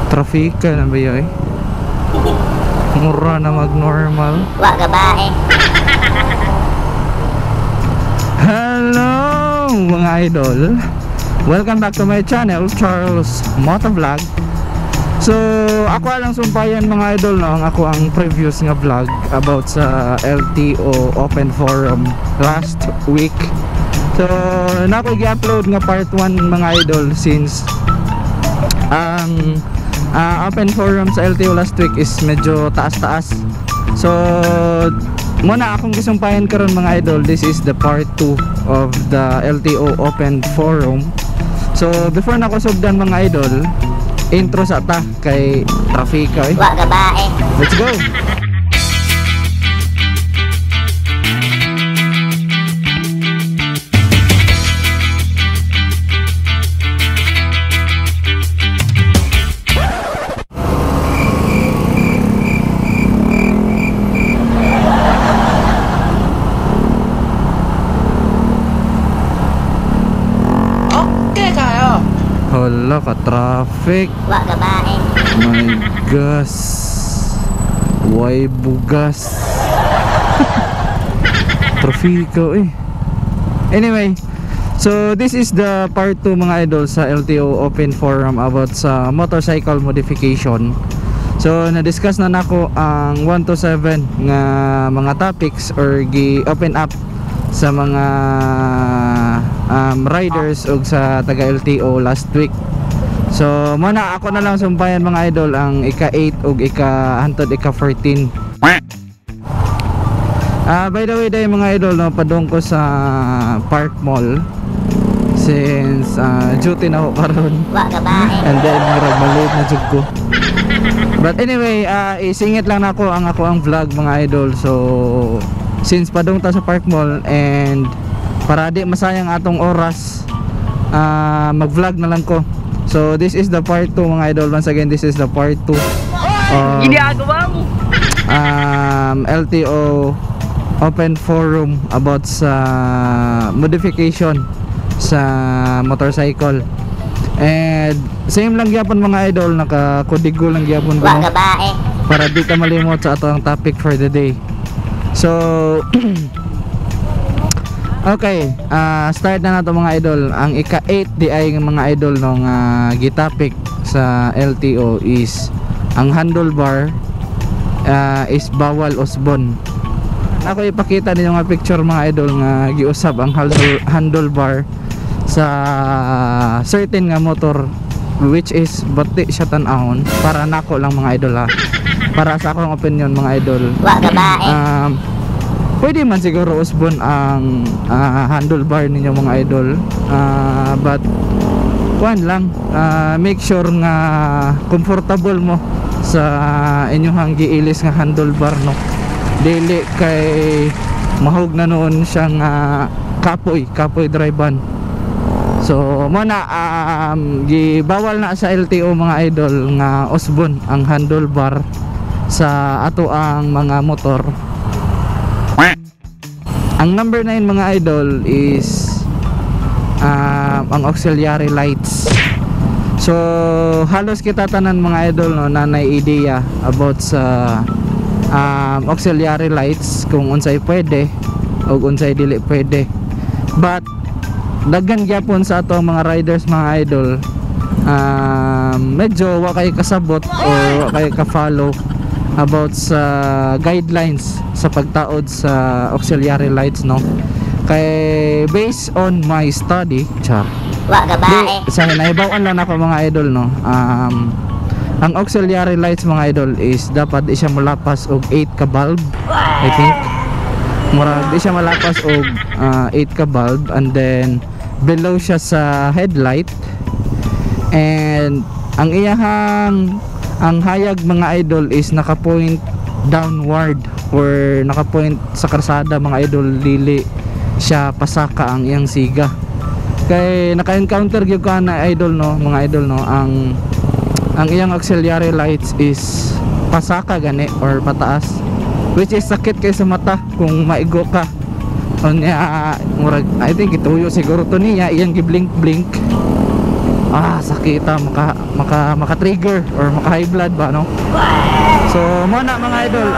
Trafika na ba yun? Mura na mag-normal. Wa gabae. Hello mga idol, welcome back to my channel, Charles Motovlog. So ako lang sumpayan mga idol, no, ako ang previous nga vlog about sa LTO Open Forum last week. So nako i-upload nga part 1 mga idol, since ang Open Forum sa LTO last week is medyo taas-taas. So muna akong gisumpayan karon mga idol, this is the part 2 of the LTO Open Forum. So before na ko sugdan mga idol, intro sa ta kay Trafika. Wa gabae. Let's go. Hala ka traffic. Wa gabae. My gas. Way bugas. Trafiko eh. Anyway, so this is the part 2 mga idol sa LTO Open Forum about sa motorcycle modification. So na-discuss na nako ang 1 to 7 nga mga topics or gi-open up sa mga riders ug sa taga LTO last week. So muna ako na lang sumpayan mga idol ang ika-8 ug hantod ika-14. By the way day mga idol, no, padung ko sa Park Mall since duty na ako karon. Wa gabae. And then murag maliit na jud ko. But anyway, isingit lang ako ang vlog mga idol. So since padung ta sa Park Mall and para di masayang atong oras, mag-vlog na lang ko. So this is the part 2 mga idol. Once again, this is the part 2 Ginagawa mo. LTO Open Forum about sa modification sa motorcycle. And same lang gyapon mga idol, nakakudigo lang gyapon Wa gabae. para di ta malimot sa atong topic for the day. So okay, start na nato mga idol. Ang ika-8 di ay mga idol nung gitopic sa LTO is ang handlebar is bawal usbon. Ako ipakita ninyo nga picture mga idol nga giusab ang handlebar sa certain nga motor, which is bati siya tan-ahon. Para nako lang mga idol ha, para sa akong opinion mga idol. Wa gabae. Pwede man siguro usbon ang handlebar ninyo mga idol, but kuan lang, make sure nga comfortable mo sa inyong giilis nga handlebar, no. Dili kay mahog na noon siyang kapoy drivean. So muna gibawal na sa LTO mga idol nga usbon ang handlebar sa ato ang mga motor. Ang number 9 mga idol is ang auxiliary lights. So halos kita tanan mga idol, no, nanay ideya about sa auxiliary lights, kung unsay pwede o unsay dili pwede. But daghan gyapon sa ato mga riders mga idol, medyo wa kay kasabot o wa kay ka-follow about sa guidelines sa pagtaod sa auxiliary lights, no. Kay based on my study, Wa gabae. sa naibawan lang ako mga idol, no, ang auxiliary lights mga idol is dapat di siya malapas og 8 ka bulb. I think murag di siya malapas og 8 ka bulb, and then below siya sa headlight, and ang iyahang hayag mga idol is naka-point downward or naka-point sa karsada mga idol, dili siya pasaka ang iyang siga. Kay naka-encounter gyud ka na idol, no, mga idol, no, ang iyang auxiliary lights is pasaka gani or pataas, which is sakit kay sa mata kung maigo ka. Unya murag I think ituyo siguro to niya iyang gi-blink blink. sakita maka trigger or maka high blood ba no. So mo na mga idol,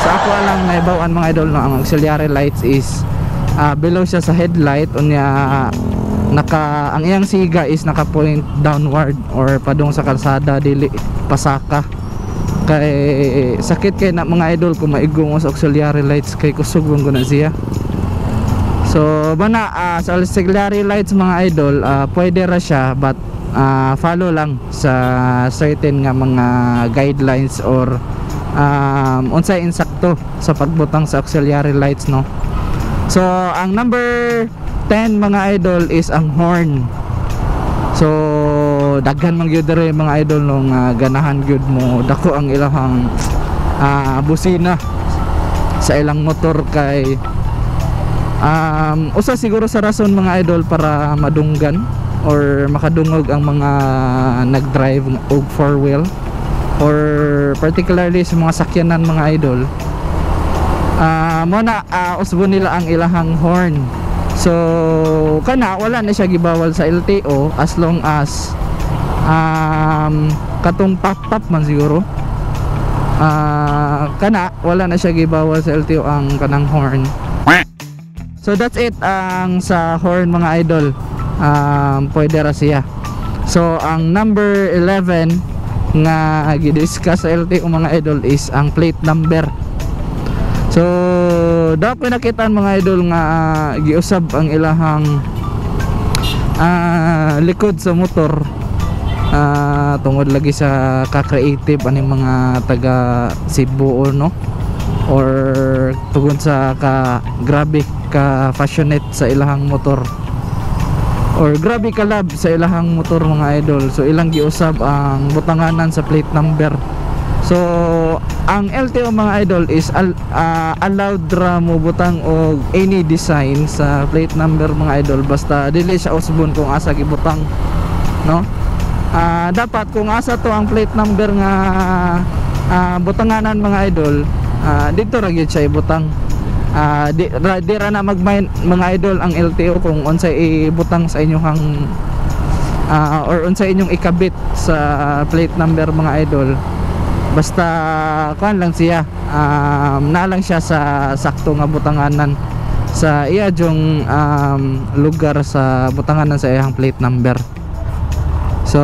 sa ako lang naibawan mga idol no, ang auxiliary lights is below siya sa headlight, unya ang iyang siga is naka point downward or padung sa kalsada, dili pasaka. Kay sakit kay na mga idol kung maigong sa auxiliary lights, kay kusog ko na siya. So bana sa auxiliary lights mga idol, pwede ra siya, but follow lang sa certain nga mga guidelines or unsay insakto sa pagbutang sa auxiliary lights no. So ang number 10 mga idol is ang horn. So daghan man gyud dere mga idol nung ganahan gyud mo dako ang ilahang busina sa ilang motor. Kay usa siguro sa rason mga idol para madunggan or makadungog ang mga nagdrive og four wheel or particularly sa mga sakyanan mga idol, mo na usbon nila ang ilahang horn. So kana wala na siya gibawal sa LTO as long as katong pop man siguro, kana wala na siya gibawal sa LTO ang kanang horn. So that's it ang sa horn mga idol, pwede ra siya. So ang number 11 nga gidiscuss sa LTO mga idol is ang plate number. So dapat nakita mga idol nga giusab ang ilahang likod sa motor, tungod lagi sa ka-creative ani mga taga Cebu no, or tungod sa grabe ka passionate sa ilahang motor or grabe ka love sa ilahang motor mga idol. So ilang giusab ang butanganan sa plate number. So ang LTO mga idol is allowed ra mo butang og any design sa plate number mga idol, basta dili siya usbon kung asa gibutang no. Dapat kung asa to ang plate number nga butanganan mga idol, dito ra gyud siya ibutang. Di ra na magmain mga idol ang LTO kung unsay ibutang sa inyong or unsay inyong ikabit sa plate number mga idol. Basta kuan lang siya, na lang siya sa sakto nga butanganan sa iya jung lugar sa butanganan sa iyang plate number. So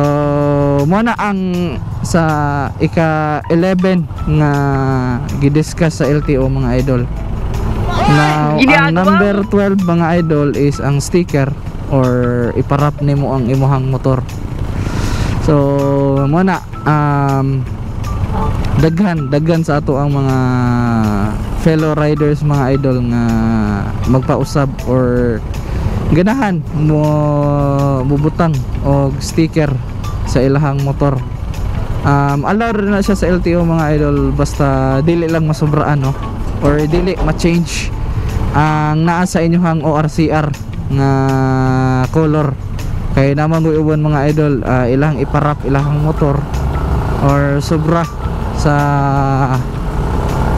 mo na ang sa ika-11 nga gidiscuss sa LTO mga idol. Now ang number 12 mga idol is ang sticker or iparap nimo ang imuhang motor. So mo na daghan sa ato ang mga fellow riders mga idol nga magpausab or ganahan mo bubutang og sticker sa ilahang motor. Allowed na siya sa LTO mga idol, basta dili lang masobraan no, or dili ma-change ang naa sa inyong ORCR nga color. Kay naman mo iwan mga idol, ilang iparap ilahang motor or sobra sa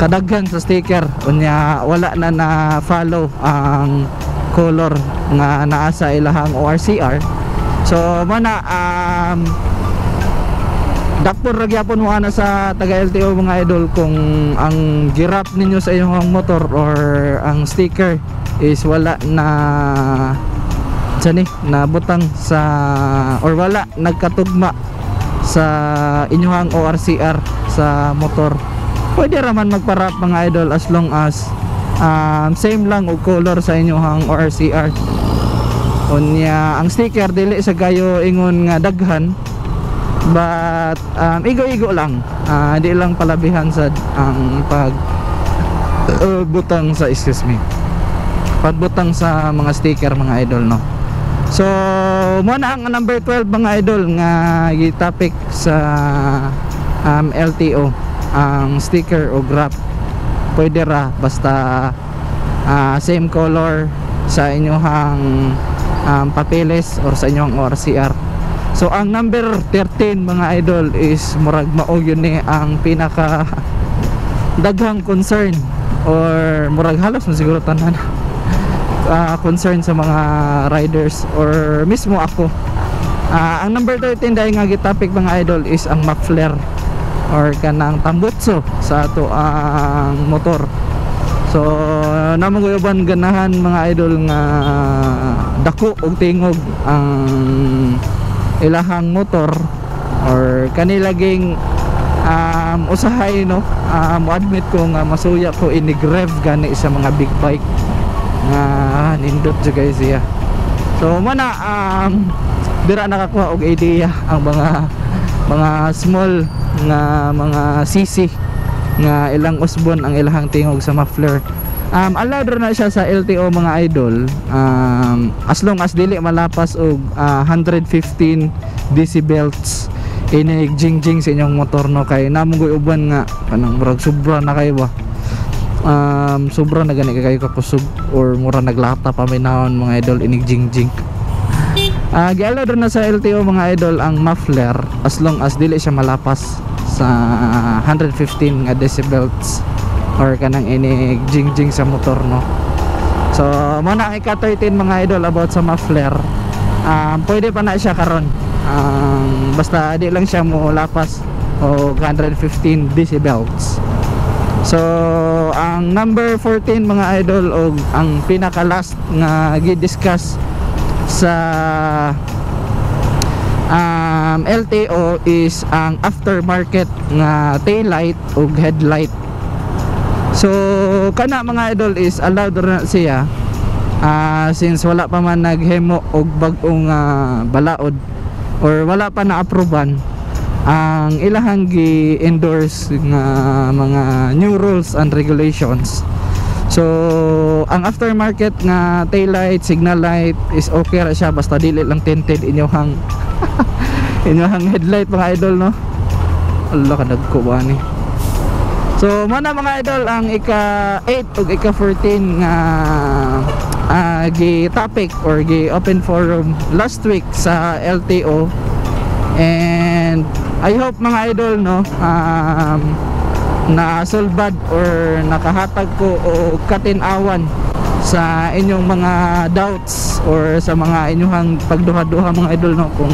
kadaghan sa sticker, unya wala na follow ang color nga naa sa ilahang ORCR. So mana dakpor ra gyapon mo ana sa taga LTO mga idol kung ang girap ninyo sa inyong motor or ang sticker is wala na na butang sa or wala nagkatugma sa inyong ORCR sa motor, pwede raman magparap mga idol as long as same lang og color sa inyong ORCR. Unya ang sticker dili sa gayo ingon nga daghan, but igo-igo lang, di lang palabihan sa ang pag butang sa pagbutang sa mga sticker mga idol no. So mo na ang number 12 mga idol nga gitopic sa LTO, ang sticker o graph pwede ra basta same color sa inyong papeles or sa inyong ORCR. So ang number 13 mga idol is murag mao yun ni ang pinaka daghang concern or murag halos mo siguro tanan concern sa mga riders or mismo ako Ang number 13 dahil nga gitopic mga idol is ang muffler or kanang tambutso sa ato ang motor. So namuguban ganahan mga idol nga dako og tingog ang ilahang motor or kanilaging usahay no. Mo admit ko nga masuya ko ini-grev gani sa mga big bike nga nindot jud guys siya. So mana dira nakakuha og idea ang mga small nga mga CC nga ilang usbon ang ilahang tingog sa muffler. Allowed na siya sa LTO mga idol, as long as dili malapas og 115 decibels inig jing-jing sa inyong motor no, kay namugoy uban nga kanang murag sobra na kayo ba, sobra na gani kayo kakusog or mura naglata pa minahon mga idol inig jing-jing. Gi-allow na sa LTO mga idol ang muffler as long as dili siya malapas sa 115 nga decibels or kanang inig jing-jing sa motor no. So muna ang ika-13 mga idol about sa muffler. Pwede pa na siya karon, basta di lang siya mo lapas o 115 decibels. So ang number 14 mga idol o ang pinaka last nga gi-discuss sa LTO is ang aftermarket nga taillight o headlight. So kana mga idol is allowed na siya since wala pa man naghemo og bag-ong balaod or wala pa na-aproban ang ilahang gi-endorse nga mga new rules and regulations. So ang aftermarket nga taillight, signal light is okay ra siya basta dili lang tinted inyohang inyohang headlight mga idol no. Allah kadagko ba ni. So muna mga idol ang ika-8 ug ika-14 nga gi-topic or gi-open forum last week sa LTO, and I hope mga idol no na solbad or nakahatag ko o katinawan sa inyong mga doubts or sa mga inyong pagduha-duha mga idol no, kung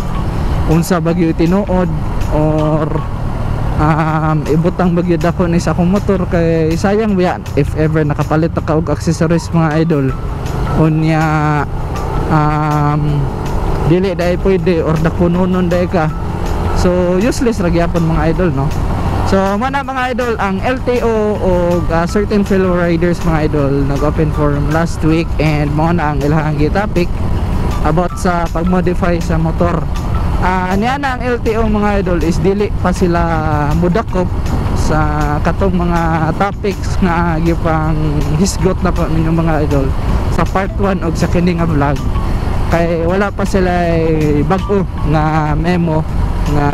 unsa bagyo tinuod or ibutang bagyo dako ni sa akong motor, kay sayang biya if ever nakapalit ka og accessories mga idol unya dili dai pwede or dakunonon dai ka, so useless ra gyapon mga idol no. So mana mga idol ang LTO o certain fellow riders mga idol nag-open forum last week, and mo na ang ilang topic about sa pag-modify sa motor. Niya na ang LTO mga idol is dili pa sila mudakop sa katong mga topics nga gipang hisgot na po ninyo mga idol sa part 1 og sa kini nga vlog, kay wala pa sila bag-o nga memo nga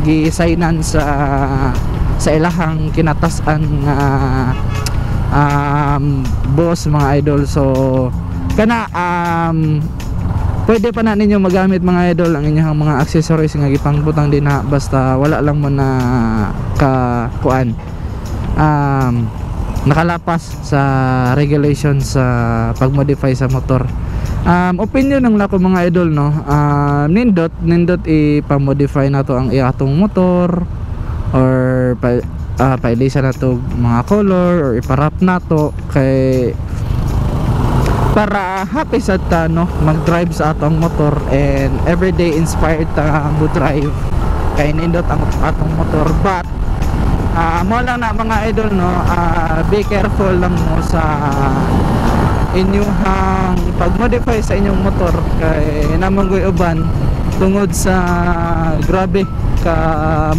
gi-signan sa ilahang kinatasan nga boss mga idol. So kana pwede pa na ninyo magamit mga idol ang inyong mga accessories nga gipangbutang din na basta wala lang mo na kuan nakalapas sa regulations sa pagmodify sa motor. Opinion ng lako mga idol no, nindot ipamodify na to ang atong motor or pailisan na to mga color or iparap na to kay para happy sa ta no mag-drive sa atong motor and everyday inspired ta mo drive kay nindot ang atong motor. But mo lang na mga idol no, be careful lang mo sa inyong pag-modify sa inyong motor, kay namanggoy uban tungod sa grabe ka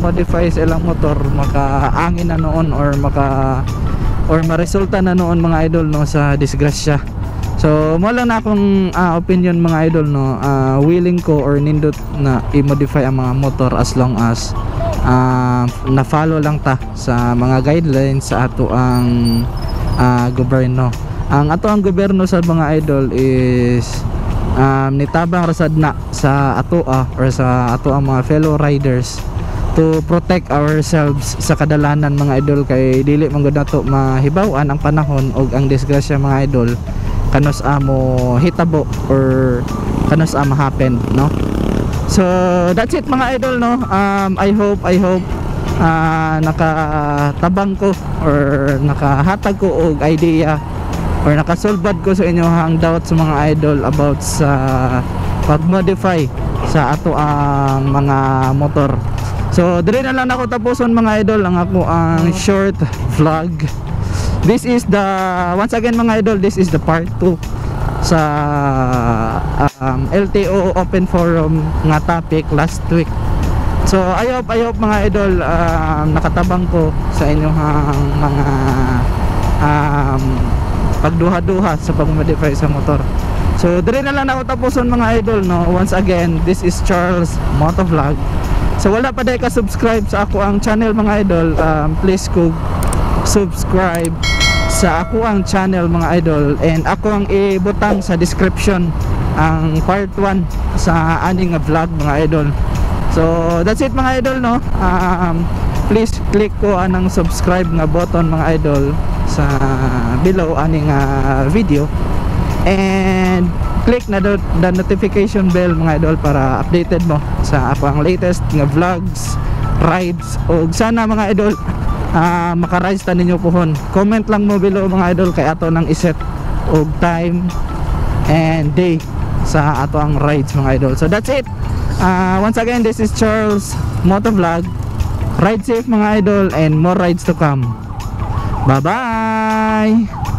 modify sa ilang motor makaangin na noon or maresulta na noon mga idol no sa disgrasya. So mo lang na akong opinion mga idol no, willing ko or nindot na i-modify ang mga motor as long as na-follow lang ta sa mga guidelines sa ato ang gobyerno. Ang ato ang gobyerno sa mga idol is nitabang rasad na sa ato or sa ato ang mga fellow riders to protect ourselves sa kadalanan mga idol, kay dili man gud nato mahibaw-an ang panahon og ang disgrasya mga idol kanos mo hitabo or kanos ma happen no. So that's it mga idol, no. I hope nakatabang ko or nakahatag ko og idea or nakasolbad ko sa inyo ang doubts mga idol about sa pag-modify sa ato ang mga motor. So dire na lang ako tapuson mga idol ang ako ang short vlog. This is the, once again mga idol, this is the part 2 sa LTO Open Forum nga topic last week. So I hope mga idol nakatabang ko sa inyong mga pagduha-duha sa pag-modify sa motor. So dire na lang ako tapuson mga idol, no. Once again, this is Charles Motovlog. So wala pa dahil ka subscribe sa ako ang channel mga idol, please ko subscribe sa ako ang channel mga idol, and ako ang ibutang sa description ang part 1 sa aning vlog mga idol. So that's it mga idol, no. Please click ko anang subscribe nga button mga idol sa below aning video, and click na the notification bell mga idol para updated mo sa ako ang latest nga vlogs, rides, o sana mga idol maka-rides ta ninyo pohon. Comment lang mo below mga idol kay ato nang iset og time and day sa ato ang rides mga idol. So that's it. Once again, this is Charles Motovlog. Ride safe mga idol, and more rides to come. Bye bye.